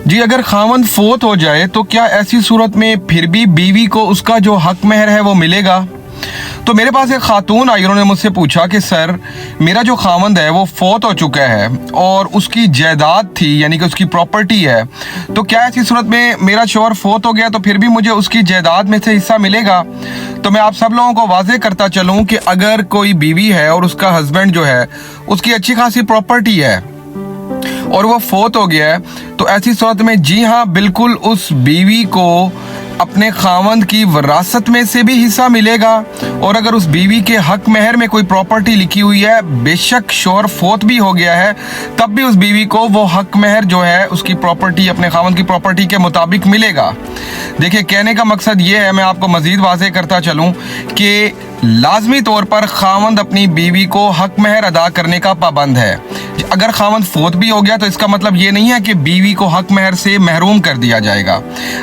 जी, अगर खावंद फोत हो जाए तो क्या ऐसी सूरत में फिर भी बीवी को उसका जो हक महर है वो मिलेगा? तो मेरे पास एक खातून आई, उन्होंने मुझसे पूछा कि सर, मेरा जो खावंद है वो फोत हो चुका है और उसकी जायदाद थी, यानी कि उसकी प्रॉपर्टी है, तो क्या ऐसी सूरत में मेरा शौहर फोत हो गया तो फिर भी मुझे उसकी जायदाद में से हिस्सा मिलेगा? तो मैं आप सब लोगों को वाज़ेह करता चलूँ कि अगर कोई बीवी है और उसका हस्बैंड जो है उसकी अच्छी खासी प्रॉपर्टी है और वो फोत हो गया है, तो ऐसी सूरत में जी हाँ, बिल्कुल उस बीवी को अपने खावंद की विरासत में से भी हिस्सा मिलेगा। और अगर उस बीवी के हक महर में कोई प्रॉपर्टी लिखी हुई है, बेशक शौहर फोत भी हो गया है, तब भी उस बीवी को वो हक महर जो है उसकी प्रॉपर्टी, अपने खावंद की प्रॉपर्टी के मुताबिक मिलेगा। देखिए, कहने का मकसद ये है, मैं आपको मजीद वाज़ेह करता चलूँ कि लाजमी तौर पर खावंद अपनी बीवी को हक महर अदा करने का पाबंद है। अगर खावंद फोत भी हो गया तो इसका मतलब ये नहीं है कि बीवी को हक महर से महरूम कर दिया जाएगा।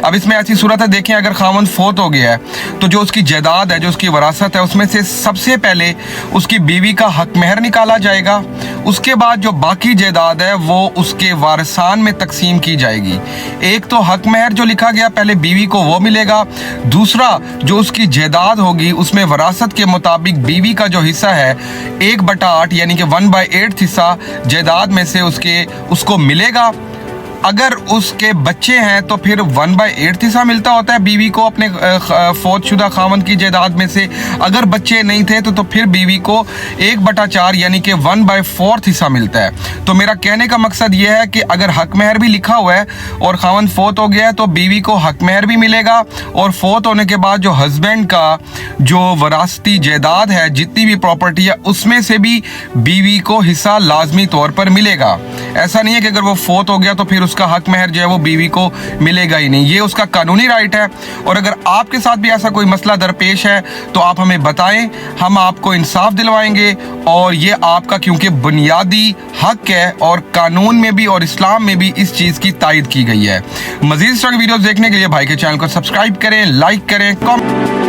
अब इसमें ऐसी सूरत है, देखें, अगर खावंद फोत हो गया है तो जो उसकी जायदाद है, जो उसकी विरासत है, उसमें से सबसे पहले उसकी बीवी का हक महर निकाला जाएगा। उसके बाद जो बाकी जायदाद है वो उसके वारसान में तकसीम की जाएगी। एक तो हक महर जो लिखा गया पहले बीवी को वो मिलेगा, दूसरा जो उसकी जायदाद होगी उसमें विरासत के मुताबिक बीवी का जो हिस्सा है 1/8 यानी कि 1/8 हिस्सा जायदाद में से उसको मिलेगा। अगर उसके बच्चे हैं तो फिर 1/8 हिस्सा मिलता होता है बीवी को अपने फौतशुदा खावंद की जायदाद में से। अगर बच्चे नहीं थे तो फिर बीवी को 1/4 यानी कि 1/4 हिस्सा मिलता है। तो मेरा कहने का मकसद यह है कि अगर हक महर भी लिखा हुआ है और खावंद फोत हो गया है तो बीवी को हक महर भी मिलेगा, और फोत होने के बाद जो हस्बैंड का जो वरासती जायदाद है, जितनी भी प्रॉपर्टी है, उसमें से भी बीवी को हिस्सा लाजमी तौर पर मिलेगा। ऐसा नहीं है कि अगर वो फोत हो गया तो फिर उसका हक महर जो है वो बीवी को मिलेगा ही नहीं। ये उसका कानूनी राइट है। और अगर आपके साथ भी ऐसा कोई मसला दरपेश है तो आप हमें बताएं, हम आपको इंसाफ दिलवाएंगे। और ये आपका क्योंकि बुनियादी हक है और कानून में भी और इस्लाम में भी इस चीज़ की तायद की गई है। मजीद इस तरह की वीडियोस देखने के लिए भाई के चैनल को सब्सक्राइब करें, लाइक करें, कमेंट